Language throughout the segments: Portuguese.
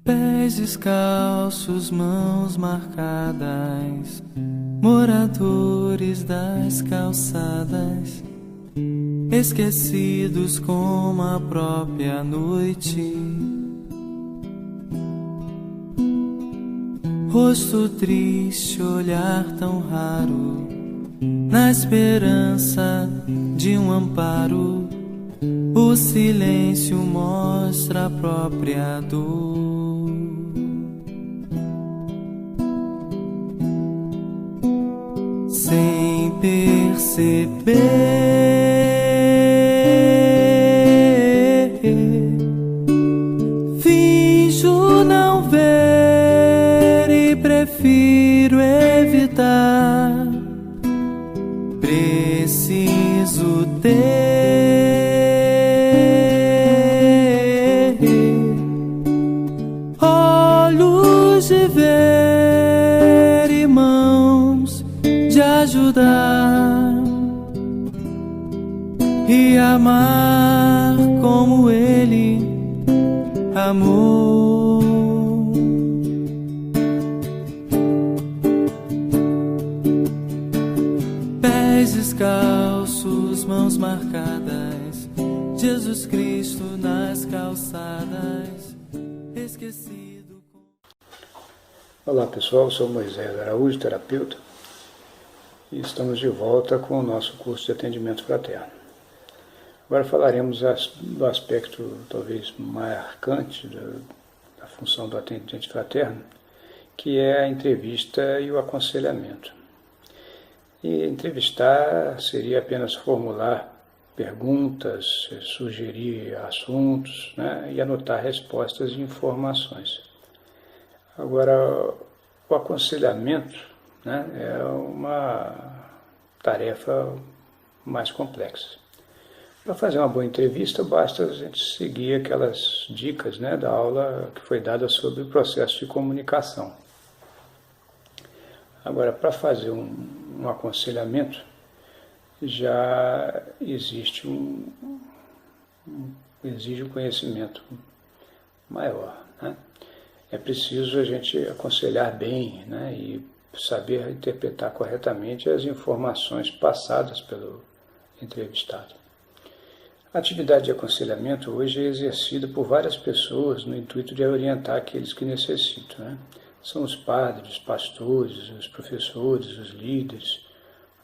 Pés descalços, mãos marcadas, moradores das calçadas, esquecidos como a própria noite. Rosto triste, olhar tão raro, na esperança de um amparo. O silêncio mostra a própria dor. Sem perceber, finjo não ver e prefiro evitar. Preciso ter olhos de ver e mãos de ajudar e amar como ele amou. Pés descalços, mãos marcadas, Jesus Cristo nas calçadas, esquecido. Olá pessoal, sou Moisés Araújo, terapeuta, e estamos de volta com o nosso curso de atendimento fraterno. Agora falaremos do aspecto talvez marcante da função do atendente fraterno, que é a entrevista e o aconselhamento. E entrevistar seria apenas formular perguntas, sugerir assuntos, né, e anotar respostas e informações. Agora, o aconselhamento, né, é uma tarefa mais complexa. Para fazer uma boa entrevista, basta a gente seguir aquelas dicas, né, da aula que foi dada sobre o processo de comunicação. Agora, para fazer um aconselhamento, já existe exige um conhecimento maior, né? É preciso a gente aconselhar bem, né, e saber interpretar corretamente as informações passadas pelo entrevistado. A atividade de aconselhamento hoje é exercida por várias pessoas no intuito de orientar aqueles que necessitam, né? São os padres, os pastores, os professores, os líderes,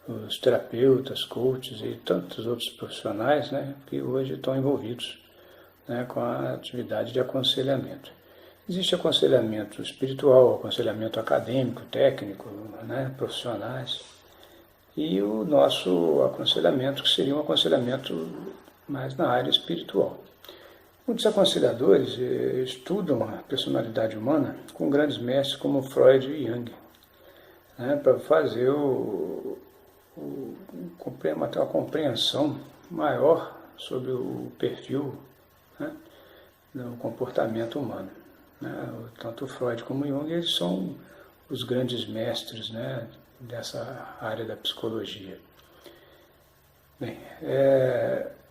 os terapeutas, coaches e tantos outros profissionais, né, que hoje estão envolvidos, né, com a atividade de aconselhamento. Existe aconselhamento espiritual, aconselhamento acadêmico, técnico, né, profissionais, e o nosso aconselhamento, que seria um aconselhamento mais na área espiritual. Muitos aconselhadores estudam a personalidade humana com grandes mestres como Freud e Jung, né, para fazer ter uma compreensão maior sobre o perfil, né, do comportamento humano. Né? Tanto Freud como Jung, eles são os grandes mestres, né, dessa área da psicologia. Bem,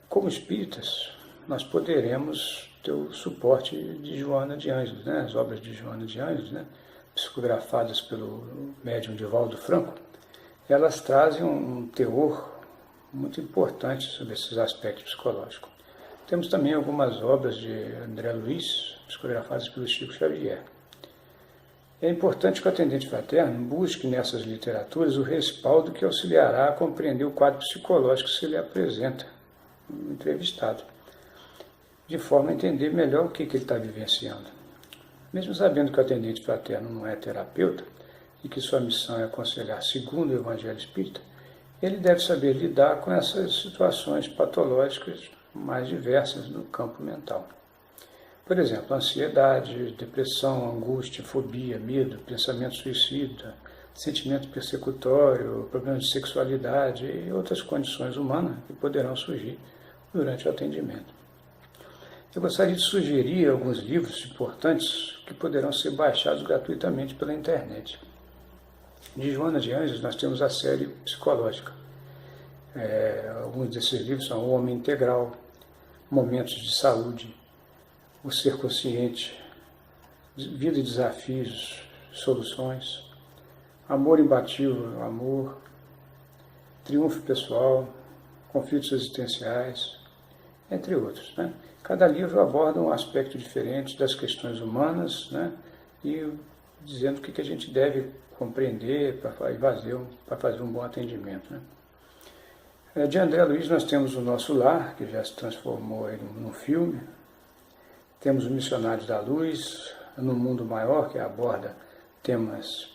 como espíritas, nós poderemos ter o suporte de Joana de Ângeles, né? As obras de Joana de Ângeles, né, psicografadas pelo médium Divaldo Franco, elas trazem um teor muito importante sobre esses aspectos psicológicos. Temos também algumas obras de André Luiz, psicografadas pelo Chico Xavier. É importante que o atendente fraterno busque nessas literaturas o respaldo que auxiliará a compreender o quadro psicológico que se lhe apresenta no entrevistado, de forma a entender melhor o que ele está vivenciando. Mesmo sabendo que o atendente fraterno não é terapeuta e que sua missão é aconselhar segundo o Evangelho Espírita, ele deve saber lidar com essas situações patológicas mais diversas no campo mental. Por exemplo, ansiedade, depressão, angústia, fobia, medo, pensamento suicida, sentimento persecutório, problemas de sexualidade e outras condições humanas que poderão surgir durante o atendimento. Eu gostaria de sugerir alguns livros importantes que poderão ser baixados gratuitamente pela internet. De Joana de Anjos, nós temos a série psicológica. Alguns desses livros são O Homem Integral, Momentos de Saúde, O Ser Consciente, Vida e Desafios, Soluções, Amor Imbatível, Amor, Triunfo Pessoal, Conflitos Existenciais, entre outros, né? Cada livro aborda um aspecto diferente das questões humanas, né? E dizendo o que a gente deve compreender para fazer um bom atendimento, né? De André Luiz nós temos O Nosso Lar, que já se transformou num filme. Temos O Missionário da Luz, No Mundo Maior, que aborda temas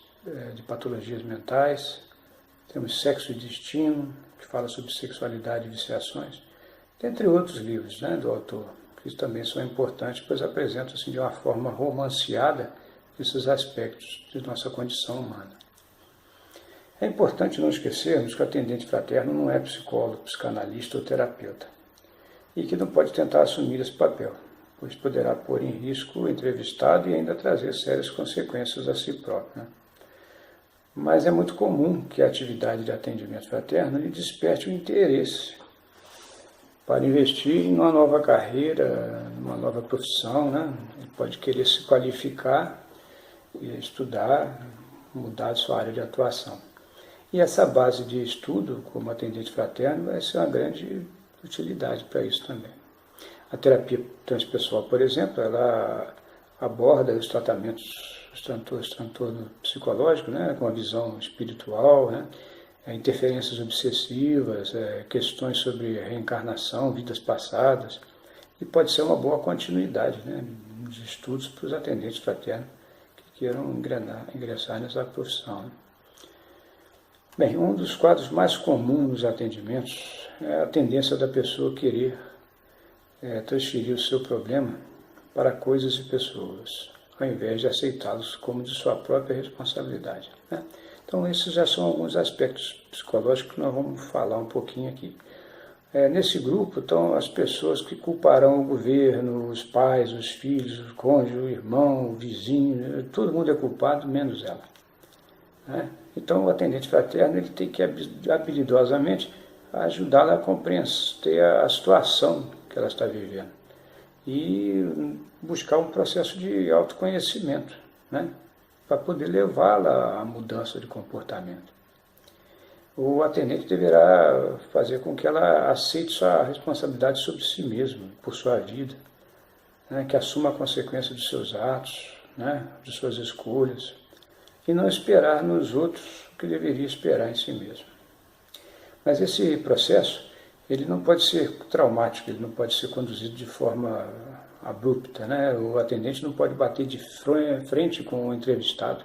de patologias mentais. Temos Sexo e Destino, que fala sobre sexualidade e viciações. Dentre outros livros, né, do autor, que também são importantes, pois apresentam assim, de uma forma romanceada esses aspectos de nossa condição humana. É importante não esquecermos que o atendente fraterno não é psicólogo, psicanalista ou terapeuta, e que não pode tentar assumir esse papel, pois poderá pôr em risco o entrevistado e ainda trazer sérias consequências a si próprio, né? Mas é muito comum que a atividade de atendimento fraterno lhe desperte o interesse para investir em uma nova carreira, numa nova profissão, né? Ele pode querer se qualificar, estudar, mudar de sua área de atuação. E essa base de estudo, como atendente fraterno, vai ser uma grande utilidade para isso também. A terapia transpessoal, por exemplo, ela aborda os tratamentos, os transtornos psicológicos, né, com a visão espiritual, né, interferências obsessivas, questões sobre reencarnação, vidas passadas, e pode ser uma boa continuidade, né, de estudos para os atendentes fraternos que queiram ingressar nessa profissão, né. Bem, um dos quadros mais comuns nos atendimentos é a tendência da pessoa querer transferir o seu problema para coisas e pessoas, ao invés de aceitá-los como de sua própria responsabilidade, né? Então, esses já são alguns aspectos psicológicos que nós vamos falar um pouquinho aqui. Nesse grupo estão as pessoas que culparão o governo, os pais, os filhos, o cônjuge, o irmão, o vizinho, todo mundo é culpado, menos ela, né? Então, o atendente fraterno ele tem que habilidosamente ajudá-la a compreender a situação que ela está vivendo e buscar um processo de autoconhecimento, né, para poder levá-la à mudança de comportamento. O atendente deverá fazer com que ela aceite sua responsabilidade sobre si mesma, por sua vida, né, que assuma a consequência dos seus atos, né, de suas escolhas, e não esperar nos outros o que deveria esperar em si mesmo. Mas esse processo, ele não pode ser traumático, ele não pode ser conduzido de forma abrupta, né? O atendente não pode bater de frente com o entrevistado.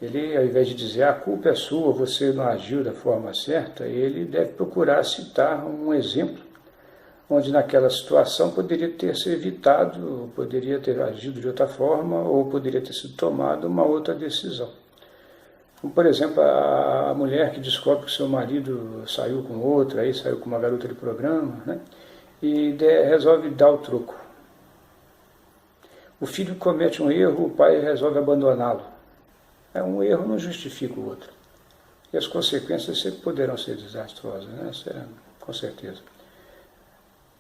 Ele, ao invés de dizer a culpa é sua, você não agiu da forma certa, ele deve procurar citar um exemplo onde naquela situação poderia ter se evitado, poderia ter agido de outra forma, ou poderia ter sido tomada uma outra decisão. Como, por exemplo, a mulher que descobre que seu marido saiu com outra, aí saiu com uma garota de programa, né, e resolve dar o troco. O filho comete um erro, o pai resolve abandoná-lo. Um erro não justifica o outro. E as consequências sempre poderão ser desastrosas, né? Isso com certeza.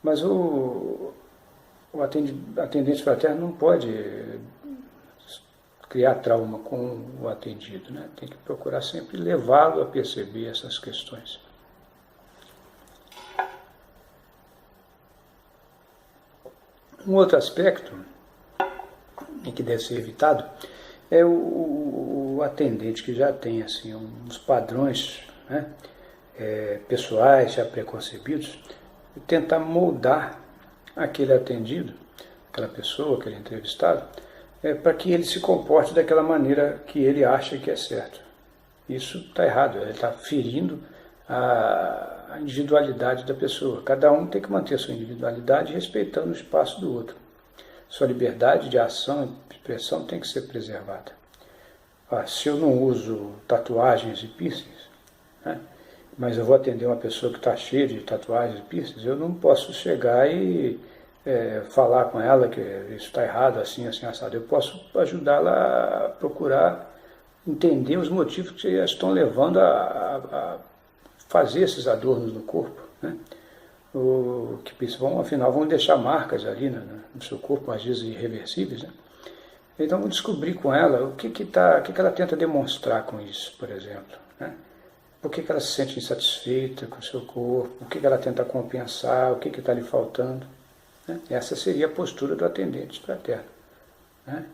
Mas o atendente fraterno não pode criar trauma com o atendido, né? Tem que procurar sempre levá-lo a perceber essas questões. Um outro aspecto em que deve ser evitado é o atendente que já tem assim, uns padrões, né, pessoais já preconcebidos, e tentar moldar aquele atendido, aquela pessoa, aquele entrevistado, para que ele se comporte daquela maneira que ele acha que é certo. Isso está errado, ele está ferindo a individualidade da pessoa. Cada um tem que manter a sua individualidade respeitando o espaço do outro. Sua liberdade de ação e expressão tem que ser preservada. Se eu não uso tatuagens e piercings, né, mas eu vou atender uma pessoa que está cheia de tatuagens e piercings, eu não posso chegar e falar com ela que isso está errado, assim, assim, assado. Eu posso ajudá-la a procurar entender os motivos que estão levando a fazer esses adornos no corpo, né? Que vão, afinal, vão deixar marcas ali no seu corpo, às vezes irreversíveis, né? Então, vamos descobrir com ela o que ela tenta demonstrar com isso, por exemplo, né? Por que ela se sente insatisfeita com o seu corpo, o que ela tenta compensar, o que está lhe faltando, né? Essa seria a postura do atendente fraterno, né?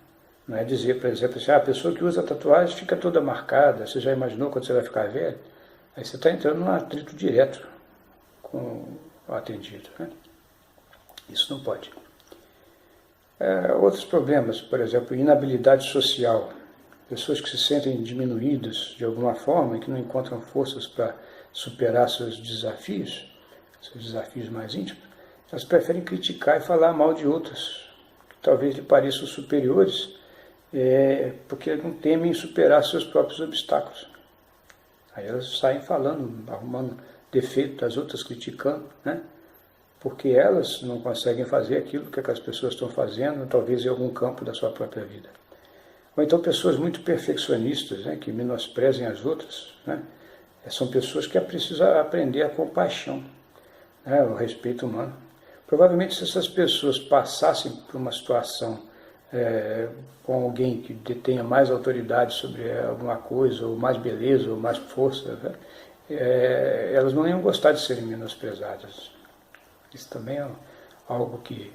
Não é dizer, por exemplo, assim, a pessoa que usa tatuagem fica toda marcada, você já imaginou quando você vai ficar velho? Aí você está entrando num atrito direto com o atendido, né? Isso não pode. Outros problemas, por exemplo, inabilidade social. Pessoas que se sentem diminuídas de alguma forma e que não encontram forças para superar seus desafios mais íntimos, elas preferem criticar e falar mal de outras, que talvez lhe pareçam superiores, porque não temem superar seus próprios obstáculos. Aí elas saem falando, arrumando defeito das outras, criticando, né? Porque elas não conseguem fazer aquilo que aquelas pessoas estão fazendo, talvez em algum campo da sua própria vida. Ou então pessoas muito perfeccionistas, né, que menosprezem as outras, né? São pessoas que precisam aprender a compaixão, né, o respeito humano. Provavelmente, se essas pessoas passassem por uma situação com alguém que detenha mais autoridade sobre alguma coisa, ou mais beleza, ou mais força, né, elas não iam gostar de serem menosprezadas. Isso também é algo que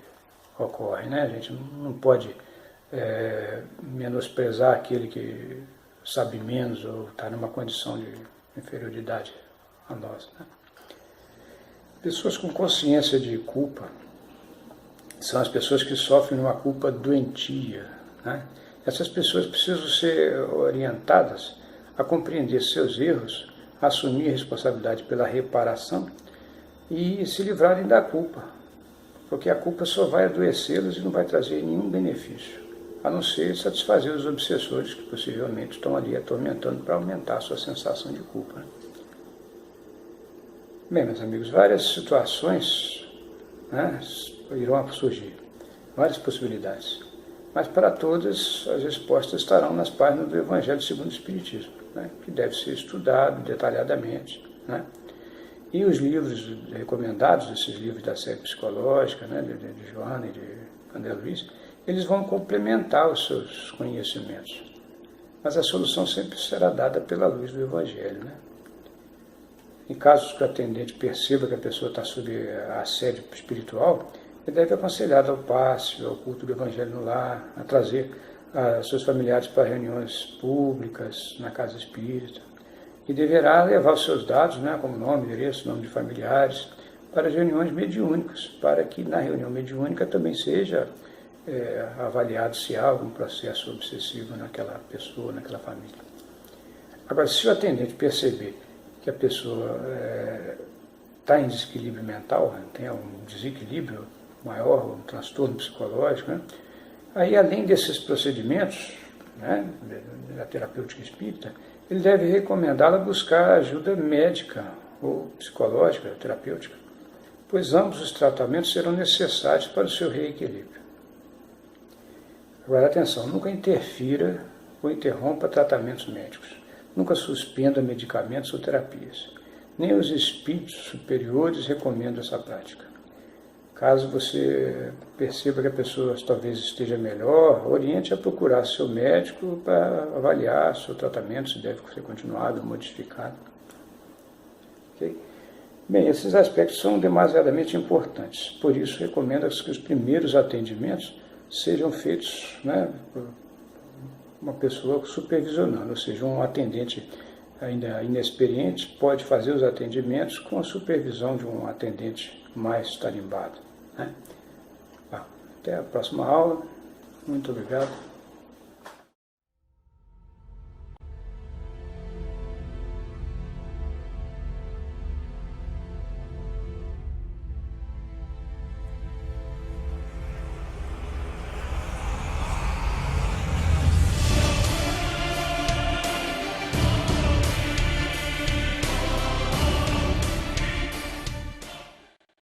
ocorre, né? A gente não pode menosprezar aquele que sabe menos ou está numa condição de inferioridade a nós, né? Pessoas com consciência de culpa são as pessoas que sofrem uma culpa doentia, né? Essas pessoas precisam ser orientadas a compreender seus erros, assumir a responsabilidade pela reparação e se livrarem da culpa, porque a culpa só vai adoecê-los e não vai trazer nenhum benefício, a não ser satisfazer os obsessores que possivelmente estão ali atormentando para aumentar a sua sensação de culpa, né? Bem, meus amigos, várias situações, né, irão surgir, várias possibilidades, mas para todas as respostas estarão nas páginas do Evangelho segundo o Espiritismo, né, que deve ser estudado detalhadamente, né? E os livros recomendados, esses livros da série psicológica, né, de Joana e de André Luiz, eles vão complementar os seus conhecimentos. Mas a solução sempre será dada pela luz do Evangelho, né? Em casos que o atendente perceba que a pessoa está sob assédio espiritual, ele deve aconselhar ao passe, ao culto do Evangelho no lar, a trazer seus familiares para reuniões públicas, na casa espírita, e deverá levar os seus dados, né, como nome, endereço, nome de familiares, para as reuniões mediúnicas, para que na reunião mediúnica também seja avaliado se há algum processo obsessivo naquela pessoa, naquela família. Agora, se o atendente perceber que a pessoa está em desequilíbrio mental, né, tem um desequilíbrio maior, um transtorno psicológico, né, aí além desses procedimentos, né, da terapêutica espírita, ele deve recomendá-la buscar ajuda médica ou psicológica, terapêutica, pois ambos os tratamentos serão necessários para o seu reequilíbrio. Agora, atenção, nunca interfira ou interrompa tratamentos médicos. Nunca suspenda medicamentos ou terapias. Nem os espíritos superiores recomendam essa prática. Caso você perceba que a pessoa talvez esteja melhor, oriente a procurar seu médico para avaliar seu tratamento, se deve ser continuado ou modificado. Okay? Bem, esses aspectos são demasiadamente importantes, por isso recomenda-se que os primeiros atendimentos sejam feitos, né, por uma pessoa supervisionando, ou seja, um atendente ainda inexperiente pode fazer os atendimentos com a supervisão de um atendente mais tarimbado, né? Até a próxima aula. Muito obrigado.